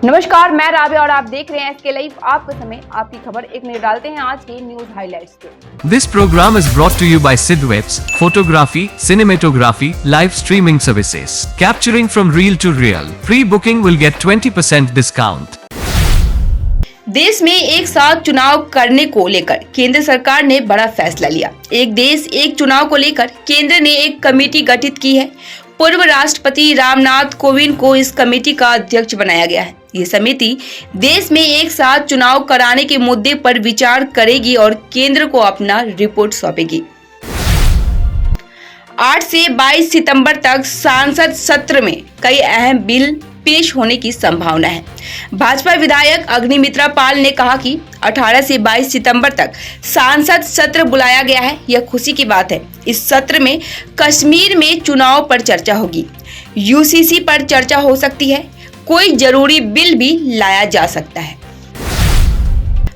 नमस्कार, मैं राबिया और आप देख रहे हैं एसके लाइव। आपके समय आपकी खबर एक नजर डालते हैं आज के न्यूज हाइलाइट्स पे। This program is brought to you by Sidwebs, photography, cinematography, live streaming services, capturing from real to real. Pre-booking will get 20% discount. देश में एक साथ चुनाव करने को लेकर केंद्र सरकार ने बड़ा फैसला लिया। एक देश एक चुनाव को लेकर केंद्र ने एक कमेटी गठित की है। पूर्व राष्ट्रपति रामनाथ कोविंद को इस कमेटी का अध्यक्ष बनाया गया है। ये समिति देश में एक साथ चुनाव कराने के मुद्दे पर विचार करेगी और केंद्र को अपना रिपोर्ट सौंपेगी। 8 से 22 सितंबर तक संसद सत्र में कई अहम बिल पेश होने की संभावना है। भाजपा विधायक अग्निमित्रा पाल ने कहा कि 18 से 22 सितंबर तक संसद सत्र बुलाया गया है। यह खुशी की बात है। इस सत्र में कश्मीर में चुनाव पर चर्चा होगी, यूसीसी पर चर्चा हो सकती है, कोई जरूरी बिल भी लाया जा सकता है।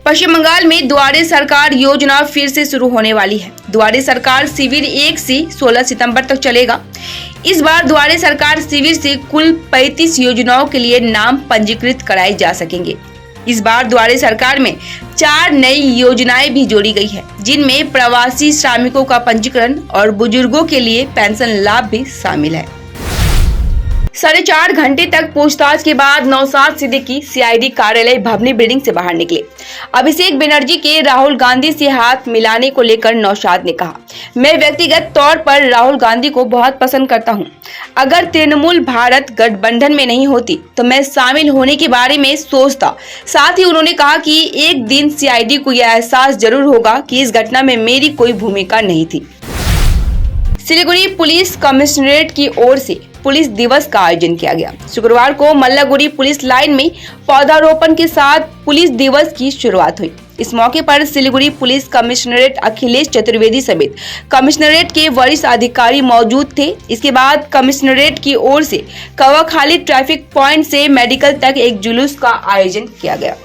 पश्चिम बंगाल में दुआरे सरकार योजना फिर से शुरू होने वाली है। दुआरे सरकार शिविर 1 से 16 सितंबर तक चलेगा। इस बार दुआरे सरकार शिविर से कुल 35 योजनाओं के लिए नाम पंजीकृत कराए जा सकेंगे। इस बार दुआरे सरकार में 4 नई योजनाएं भी जोड़ी गई है, जिनमें प्रवासी श्रमिकों का पंजीकरण और बुजुर्गों के लिए पेंशन लाभ भी शामिल है। 4.5 घंटे तक पूछताछ के बाद नौशाद सिद्दीकी सीआईडी कार्यालय भवनी बिल्डिंग से बाहर निकले। अभिषेक बनर्जी के राहुल गांधी से हाथ मिलाने को लेकर नौशाद ने कहा, मैं व्यक्तिगत तौर पर राहुल गांधी को बहुत पसंद करता हूं। अगर तृणमूल भारत गठबंधन में नहीं होती तो मैं शामिल होने के बारे में सोचता। साथ ही उन्होंने कहा कि एक दिन सीआईडी को यह एहसास जरूर होगा कि इस घटना में मेरी कोई भूमिका नहीं थी। सिलीगुड़ी पुलिस कमिश्नरेट की ओर से पुलिस दिवस का आयोजन किया गया। शुक्रवार को मल्लागुड़ी पुलिस लाइन में पौधारोपण के साथ पुलिस दिवस की शुरुआत हुई। इस मौके पर सिलीगुड़ी पुलिस कमिश्नरेट अखिलेश चतुर्वेदी समेत कमिश्नरेट के वरिष्ठ अधिकारी मौजूद थे। इसके बाद कमिश्नरेट की ओर से कवाखाली ट्रैफिक पॉइंट से मेडिकल तक एक जुलूस का आयोजन किया गया।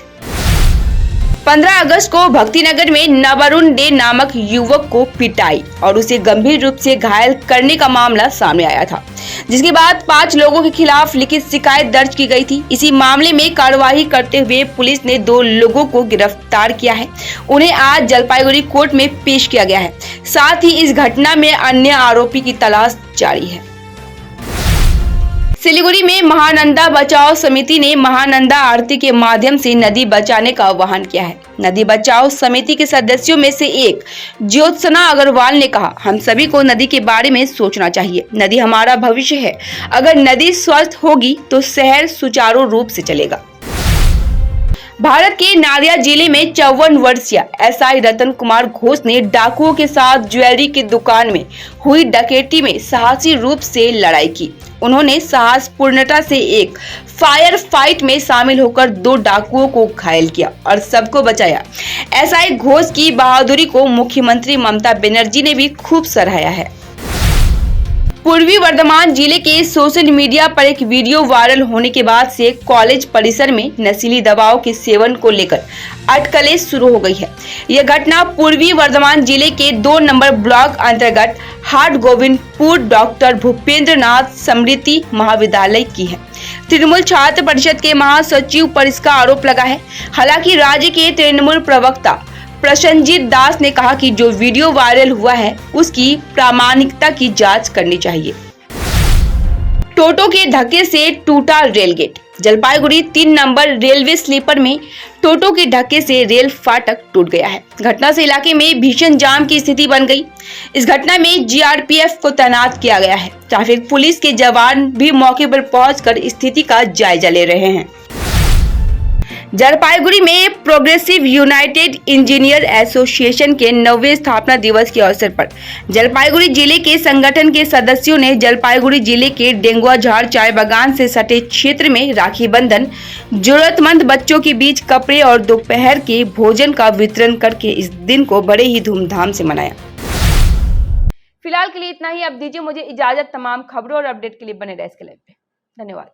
15 अगस्त को भक्तिनगर में नवरुण डे नामक युवक को पिटाई और उसे गंभीर रूप से घायल करने का मामला सामने आया था, जिसके बाद 5 लोगों के खिलाफ लिखित शिकायत दर्ज की गई थी। इसी मामले में कार्रवाई करते हुए पुलिस ने 2 लोगों को गिरफ्तार किया है। उन्हें आज जलपाईगुड़ी कोर्ट में पेश किया गया है। साथ ही इस घटना में अन्य आरोपी की तलाश जारी है। सिलीगुड़ी में महानंदा बचाओ समिति ने महानंदा आरती के माध्यम से नदी बचाने का आह्वान किया है। नदी बचाओ समिति के सदस्यों में से एक ज्योत्सना अग्रवाल ने कहा, हम सभी को नदी के बारे में सोचना चाहिए। नदी हमारा भविष्य है। अगर नदी स्वस्थ होगी तो शहर सुचारू रूप से चलेगा। भारत के नादिया जिले में 54 वर्षीय एसआई रतन कुमार घोष ने डाकुओं के साथ ज्वेलरी की दुकान में हुई डकैती में साहसी रूप से लड़ाई की। उन्होंने साहसपूर्णता से एक फायर फाइट में शामिल होकर 2 डाकुओं को घायल किया और सबको बचाया। एसआई घोष की बहादुरी को मुख्यमंत्री ममता बनर्जी ने भी खूब सराहा है। पूर्वी वर्धमान जिले के सोशल मीडिया पर एक वीडियो वायरल होने के बाद से कॉलेज परिसर में नशीली दवाओं के सेवन को लेकर अटकलें शुरू हो गई है। यह घटना पूर्वी वर्धमान जिले के 2 नंबर ब्लॉक अंतर्गत हाट गोविंदपुर डॉक्टर भूपेंद्र नाथ स्मृति महाविद्यालय की है। तृणमूल छात्र परिषद के महासचिव पर इसका आरोप लगा है। हालांकि राज्य के तृणमूल प्रवक्ता प्रसन्नजीत दास ने कहा कि जो वीडियो वायरल हुआ है उसकी प्रामाणिकता की जांच करनी चाहिए। टोटो के धक्के से टूटा rail gate. Jalpaiguri 3 number railway sleeper में टोटो के धक्के से रेल फाटक टूट गया है। घटना से इलाके में भीषण जाम की स्थिति बन गई। इस घटना में जीआरपीएफ को तैनात किया गया है। ट्रैफिक पुलिस के जवान भी मौके पर पहुंचकर स्थिति का जायजा ले रहे हैं। जलपाईगुड़ी में प्रोग्रेसिव यूनाइटेड इंजीनियर एसोसिएशन के 9वें स्थापना दिवस के अवसर पर जलपाईगुड़ी जिले के संगठन के सदस्यों ने जलपाईगुड़ी जिले के डेंगुआझाड़ चाय बागान से सटे क्षेत्र में राखी बंधन, जरूरतमंद बच्चों के बीच कपड़े और दोपहर के भोजन का वितरण करके इस दिन को बड़े ही धूमधाम से मनाया। फिलहाल के लिए इतना ही। अब दीजिए मुझे इजाजत। तमाम खबरों और अपडेट के लिए बने रहे इसके लाइव पे। धन्यवाद।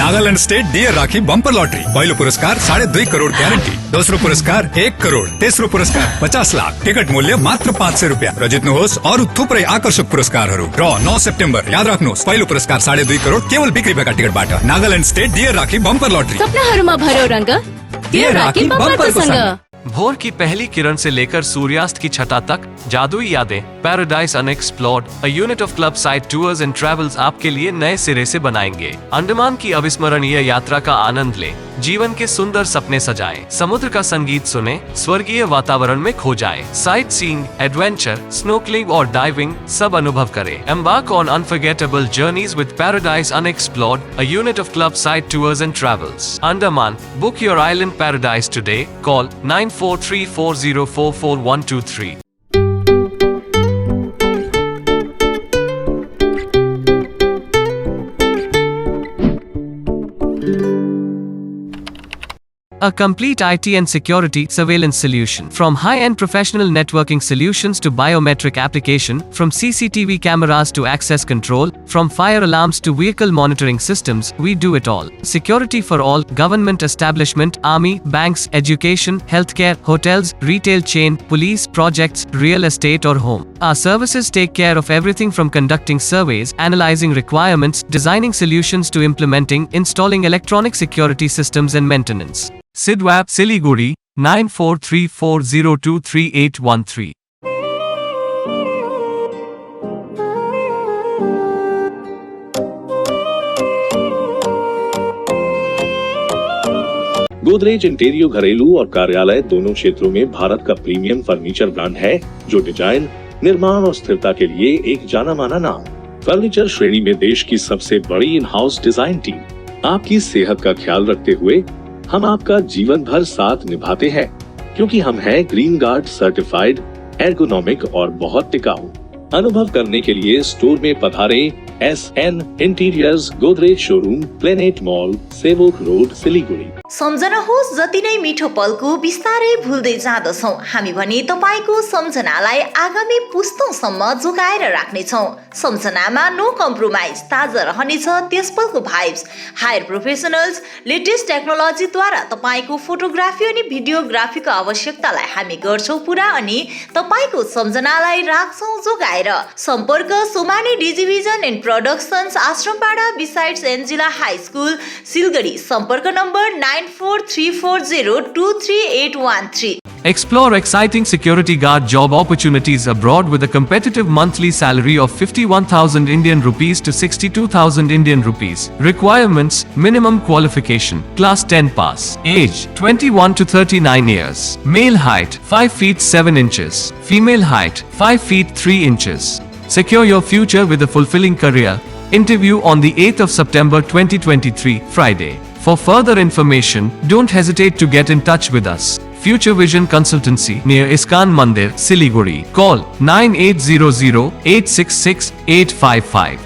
नागालैंड स्टेट डियर राखी बम्पर लॉटरी पहिलो पुरस्कार 2.5 करोड़ ग्यारेंटी, दोस्रो पुरस्कार 1 करोड़, तेस्रो पुरस्कार 50 लाख, टिकट मूल्य मात्र 500 रुपियाँ र जित्नुहोस् अरू थुप्रै आकर्षक पुरस्कारहरू। ड्र 9 सेप्टेम्बर। याद राख्नुहोस् पहिलो पुरस्कार 2.5 करोड़ केवल बिक्री भएका टिकटबाट। नागालैंड स्टेट डियर राखी बम्पर लॉटरी। सपनाहरूमा भर्यो रंग, डियर राखी बम्परको सँग। भोर की पहली किरण से लेकर सूर्यास्त की छटा तक जादुई यादें, paradise unexplored, a unit of club side tours and travels आपके लिए नए सिरे से बनाएंगे। अंडमान की अविस्मरणीय यात्रा का आनंद लें, जीवन के सुंदर सपने सजाएं, समुद्र का संगीत सुने, स्वर्गीय वातावरण में खो जाएं, साइट सीइंग, एडवेंचर, स्नोकलिंग और डाइविंग सब अनुभव करें। Embark on unforgettable journeys with paradise unexplored, a unit of club side tours and travels. Andaman, book your island paradise today. Call 9434044123। A complete IT and security surveillance solution. From high-end professional networking solutions to biometric application, from CCTV cameras to access control, from fire alarms to vehicle monitoring systems, we do it all. Security for all, government establishment, army, banks, education, healthcare, hotels, retail chain, police, projects, real estate or home. Our services take care of everything from conducting surveys, analyzing requirements, designing solutions to implementing, installing electronic security systems and maintenance. Sidwap, Siliguri, 9434023813. Godrej इंटीरियो घरेलू और कार्यालय दोनों क्षेत्रों में भारत का premium furniture brand है, जो design, निर्माण और स्थिरता के लिए एक जाना माना नाम। फर्नीचर श्रेणी में देश की सबसे बड़ी इन हाउस डिजाइन टीम। आपकी सेहत का ख्याल रखते हुए हम आपका जीवन भर साथ निभाते हैं, क्योंकि हम हैं ग्रीन गार्ड सर्टिफाइड, एर्गोनॉमिक और बहुत टिकाऊ। अनुभव करने के लिए स्टोर में पधारें। SN interiors, Godrej showroom, planet mall, Sevoke road, Siliguri. सम्झनुहोस् जति नै मिठो पलको बिस्तारै भुल्दै जाँदछौँ हामी भने तपाईको सम्झनालाई आगामी पुस्तौंसम्म जोगाएर राख्नेछौँ। सम्झनामा नो कम्प्रोमाइज, ताजा रहनेछ त्यस पलको भाइब्स। हायर प्रोफेसनल्स, लेटेस्ट टेक्नोलोजीद्वारा तपाईको फोटोग्राफी अनि भिडियोग्राफीको आवश्यकतालाई हामी गर्छौँ पुरा अनि तपाईको सम्झनालाई राख्छौँ जोगाएर। सम्पर्क Somani digivision and productions, Ashrampara besides Angela high school, Siliguri. सम्पर्क number 9434023813. Explore exciting security guard job opportunities abroad with a competitive monthly salary of 51,000 Indian rupees to 62,000 Indian rupees. Requirements: minimum qualification, class 10 pass. Age: 21 to 39 years. Male height: 5 feet 7 inches. Female height: 5 feet 3 inches. Secure your future with a fulfilling career. Interview on the 8th of September 2023, Friday. For further information, don't hesitate to get in touch with us. Future Vision Consultancy, near Iskan Mandir, Siliguri. Call 9800 866 855.